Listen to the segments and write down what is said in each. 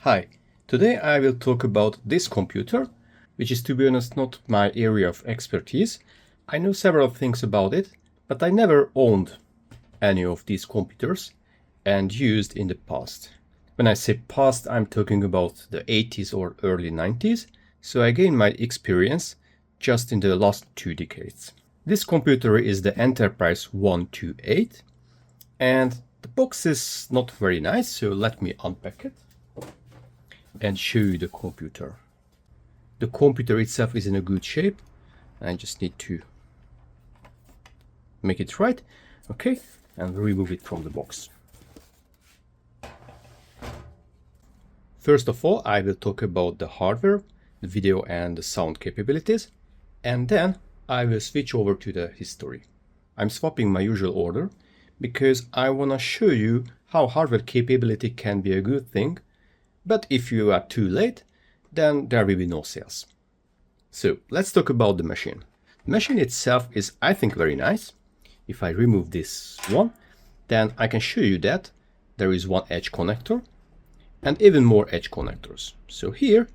Hi, today I will talk about this computer, which is, to be honest, not my area of expertise. I know several things about it, but I never owned any of these computers and used in the past. When I say past, I'm talking about the 80s or early 90s, so I gained my experience just in the last 2 decades. This computer is the Enterprise 128, and the box is not very nice, so let me unpack it and show you the computer. The computer itself is in a good shape. I just need to make it right. Okay, and remove it from the box. First of all, I will talk about the hardware, the video and the sound capabilities, and then I will switch over to the history. I'm swapping my usual order because I want to show you how hardware capability can be a good thing, but if you are too late, then there will be no sales. So let's talk about the machine. The machine itself is, I think, very nice. If I remove this one, then I can show you that there is one edge connector and even more edge connectors. So here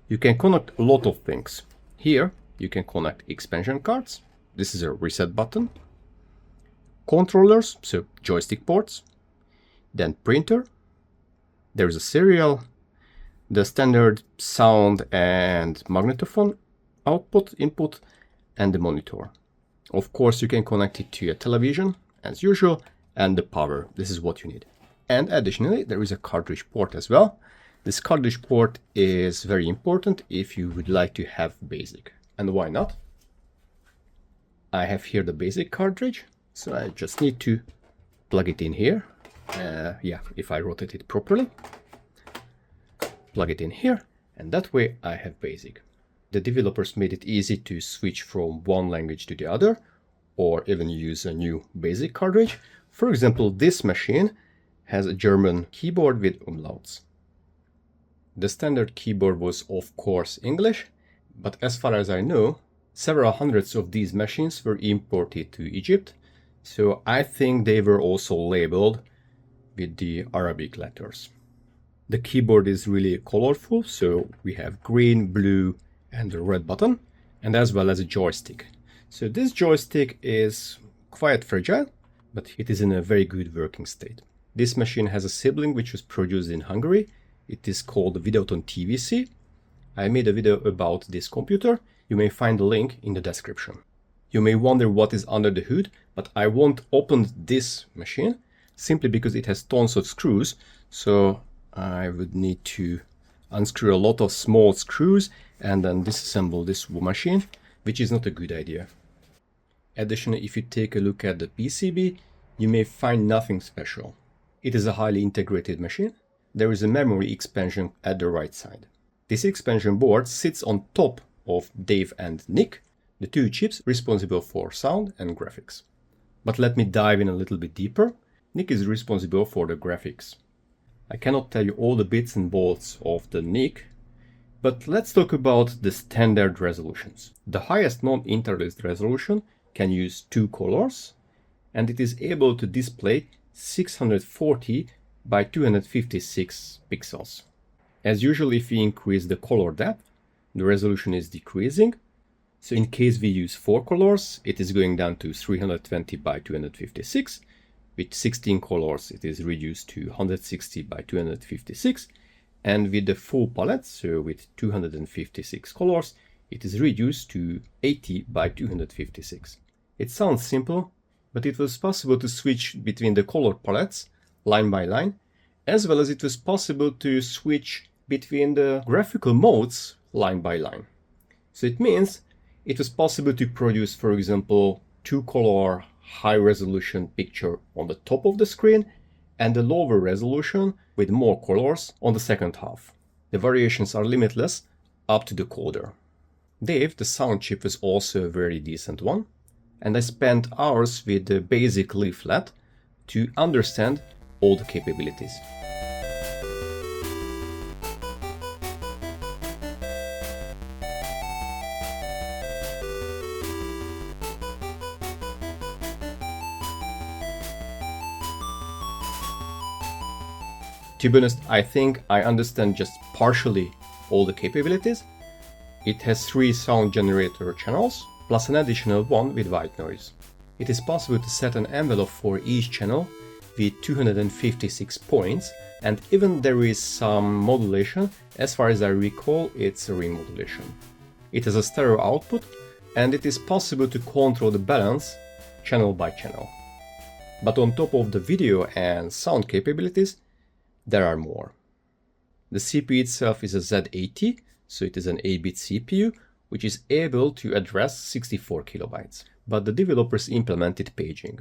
you can connect a lot of things. Here you can connect expansion cards. This is a reset button. Controllers, so joystick ports. Then printer. There is a serial. The standard sound and magnetophone output, input, and the monitor. Of course, you can connect it to a television, as usual, and the power. This is what you need. And additionally, there is a cartridge port as well. This cartridge port is very important if you would like to have BASIC. And why not? I have here the BASIC cartridge, so I just need to plug it in here. Yeah, if I rotate it properly. Plug it in here, and that way I have BASIC. The developers made it easy to switch from one language to the other, or even use a new BASIC cartridge. For example, this machine has a German keyboard with umlauts. The standard keyboard was of course English, but as far as I know, several hundreds of these machines were imported to Egypt, so I think they were also labeled with the Arabic letters. The keyboard is really colorful, so we have green, blue, and a red button, and as well as a joystick. So this joystick is quite fragile, but it is in a very good working state. This machine has a sibling which was produced in Hungary. It is called the Videoton TVC. I made a video about this computer. You may find the link in the description. You may wonder what is under the hood, but I won't open this machine simply because it has tons of screws, so I would need to unscrew a lot of small screws and then disassemble this machine, which is not a good idea. Additionally, if you take a look at the PCB, you may find nothing special. It is a highly integrated machine. There is a memory expansion at the right side. This expansion board sits on top of Dave and Nick, the 2 chips responsible for sound and graphics. But let me dive in a little bit deeper. Nick is responsible for the graphics. I cannot tell you all the bits and bolts of the NIC, but let's talk about the standard resolutions. The highest non-interlaced resolution can use 2 colors, and it is able to display 640 by 256 pixels. As usual, if we increase the color depth, the resolution is decreasing. So in case we use 4 colors, it is going down to 320 by 256. With 16 colors, it is reduced to 160 by 256. And with the full palette, so with 256 colors, it is reduced to 80 by 256. It sounds simple, but it was possible to switch between the color palettes line by line, as well as it was possible to switch between the graphical modes line by line. So it means it was possible to produce, for example, 2-color high-resolution picture on the top of the screen and a lower resolution with more colors on the second half. The variations are limitless up to the coder. Dave, the sound chip, is also a very decent one, and I spent hours with the basic leaflet to understand all the capabilities. To be honest, I think I understand just partially all the capabilities. It has 3 sound generator channels, plus an additional one with white noise. It is possible to set an envelope for each channel with 256 points, and even there is some modulation. As far as I recall, it's a ring modulation. It has a stereo output, and it is possible to control the balance channel by channel. But on top of the video and sound capabilities, there are more. The CPU itself is a Z80, so it is an 8-bit CPU, which is able to address 64 kilobytes. But the developers implemented paging.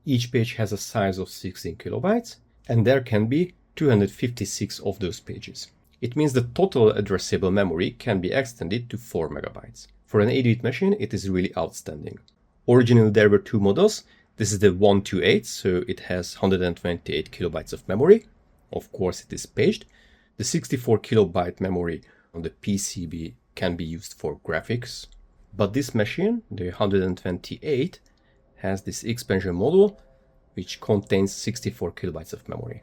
Each page has a size of 16 kilobytes, and there can be 256 of those pages. It means the total addressable memory can be extended to 4 megabytes. For an 8-bit machine, it is really outstanding. Originally, there were 2 models. This is the 128, so it has 128 kilobytes of memory. Of course, it is paged. The 64 kilobyte memory on the PCB can be used for graphics. But this machine, the 128, has this expansion module, which contains 64 kilobytes of memory.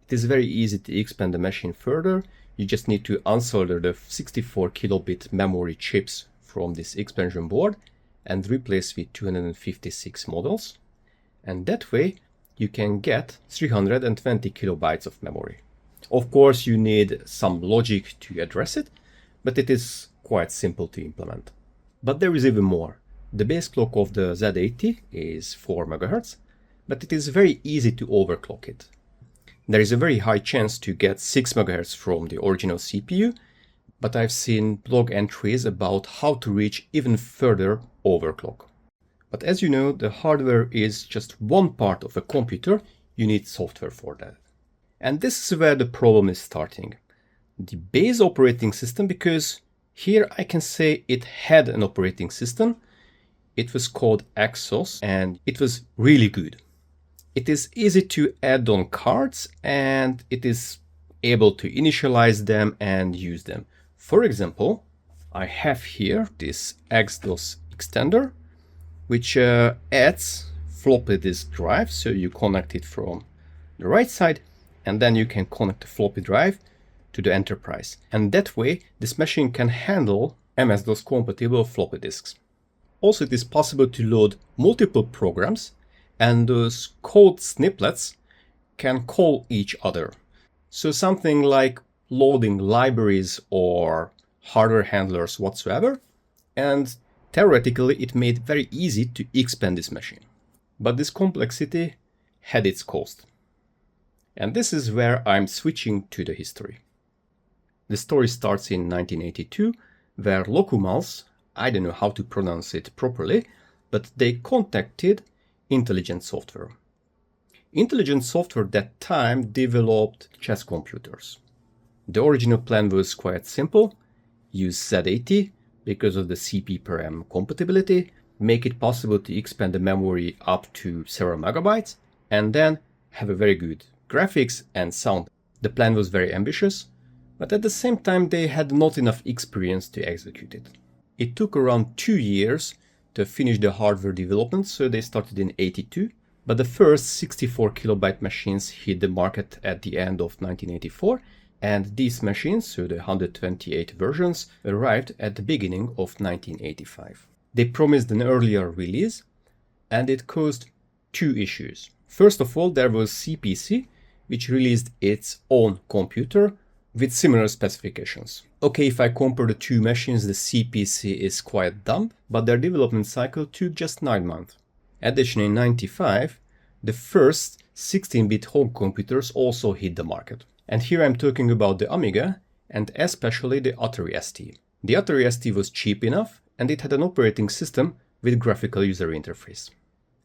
It is very easy to expand the machine further. You just need to unsolder the 64 kilobit memory chips from this expansion board and replace with 256 models. And that way you can get 320 kilobytes of memory. Of course, you need some logic to address it, but it is quite simple to implement. But there is even more. The base clock of the Z80 is 4 MHz, but it is very easy to overclock it. There is a very high chance to get 6 MHz from the original CPU, but I've seen blog entries about how to reach even further overclock. But as you know, the hardware is just one part of a computer. You need software for that. And this is where the problem is starting. The base operating system, because here I can say it had an operating system. It was called EXOS and it was really good. It is easy to add on cards and it is able to initialize them and use them. For example, I have here this EXDOS extender, which adds floppy disk drive. So you connect it from the right side and then you can connect the floppy drive to the enterprise. And that way, this machine can handle MS-DOS compatible floppy disks. Also, it is possible to load multiple programs and those code snippets can call each other. So something like loading libraries or hardware handlers whatsoever. And theoretically, it made it very easy to expand this machine. But this complexity had its cost. And this is where I'm switching to the history. The story starts in 1982, where Locumals, I don't know how to pronounce it properly, but they contacted Intelligent Software. Intelligent Software at that time developed chess computers. The original plan was quite simple: use Z80 because of the CP/M compatibility, make it possible to expand the memory up to several megabytes, and then have a very good graphics and sound. The plan was very ambitious, but at the same time they had not enough experience to execute it. It took around 2 years to finish the hardware development, so they started in 82, but the first 64 kilobyte machines hit the market at the end of 1984, and these machines, so the 128 versions, arrived at the beginning of 1985. They promised an earlier release, and it caused 2 issues. First of all, there was CPC, which released its own computer with similar specifications. Okay, if I compare the 2 machines, the CPC is quite dumb, but their development cycle took just 9 months. Additionally, in 95, the first 16-bit home computers also hit the market. And here I'm talking about the Amiga and especially the Atari ST. The Atari ST was cheap enough and it had an operating system with graphical user interface.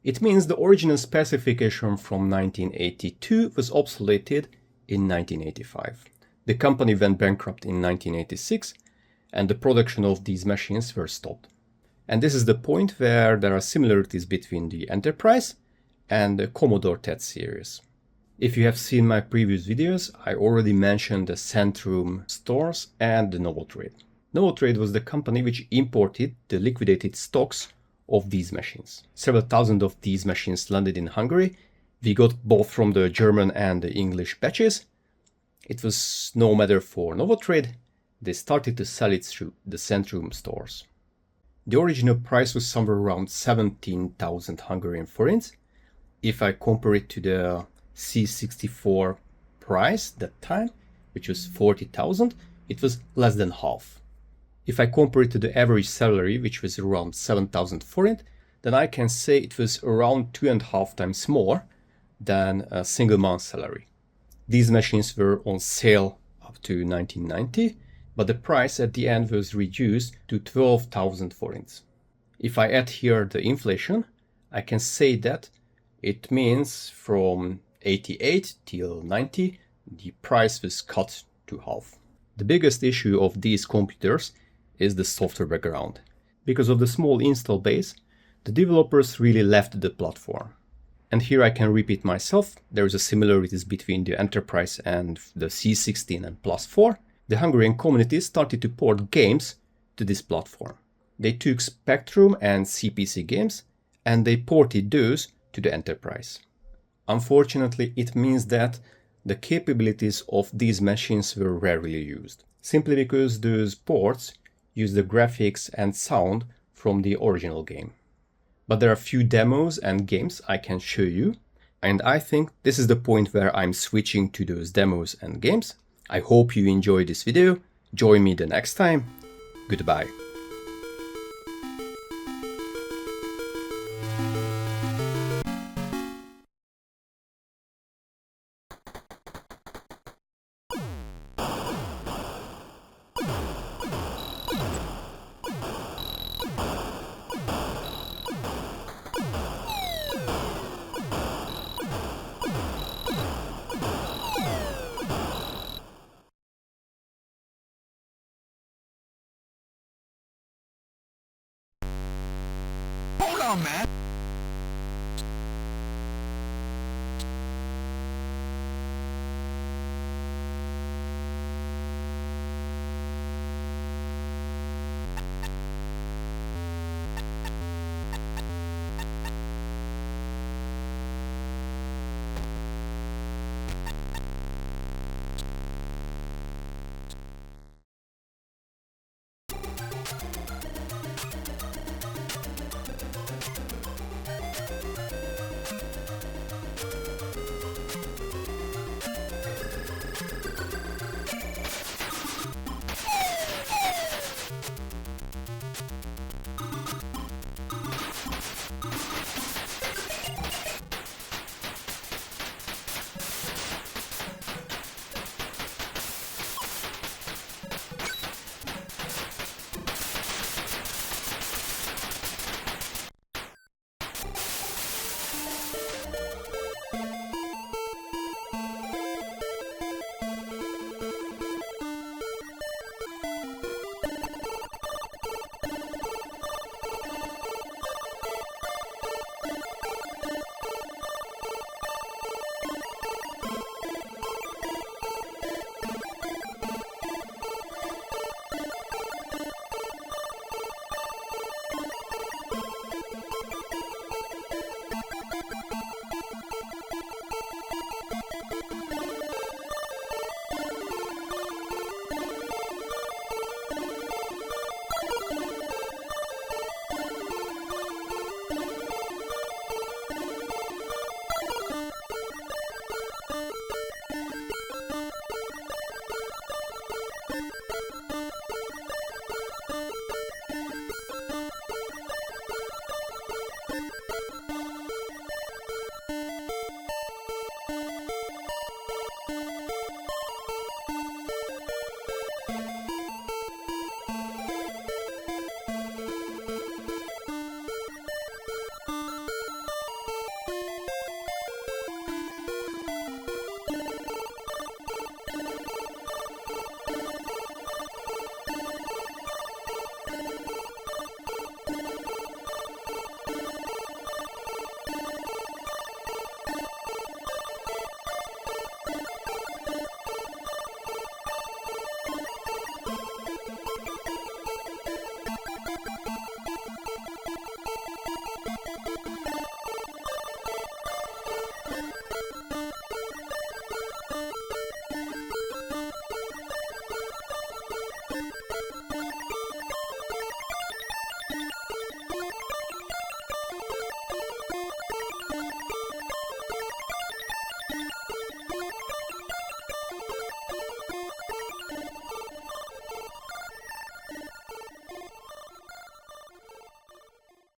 It means the original specification from 1982 was obsoleted in 1985. The company went bankrupt in 1986 and the production of these machines were stopped. And this is the point where there are similarities between the Enterprise and the Commodore TED series. If you have seen my previous videos, I already mentioned the Centrum stores and the Novotrade. Novotrade was the company which imported the liquidated stocks of these machines. Several thousand of these machines landed in Hungary. We got both from the German and the English batches. It was no matter for Novotrade. They started to sell it through the Centrum stores. The original price was somewhere around 17,000 Hungarian forints. If I compare it to the C64 price that time, which was 40,000, it was less than half. If I compare it to the average salary, which was around 7,000 forint, then I can say it was around 2.5 times more than a single month salary. These machines were on sale up to 1990, but the price at the end was reduced to 12,000 forints. If I add here the inflation, I can say that it means from 88 till 90, the price was cut to half. The biggest issue of these computers is the software background. Because of the small install base, the developers really left the platform. And here I can repeat myself, there is a similarities between the Enterprise and the C16 and Plus 4. The Hungarian community started to port games to this platform. They took Spectrum and CPC games and they ported those to the Enterprise. Unfortunately, it means that the capabilities of these machines were rarely used, simply because those ports use the graphics and sound from the original game. But there are a few demos and games I can show you, and I think this is the point where I'm switching to those demos and games. I hope you enjoyed this video. Join me the next time. Goodbye. Hold on, man.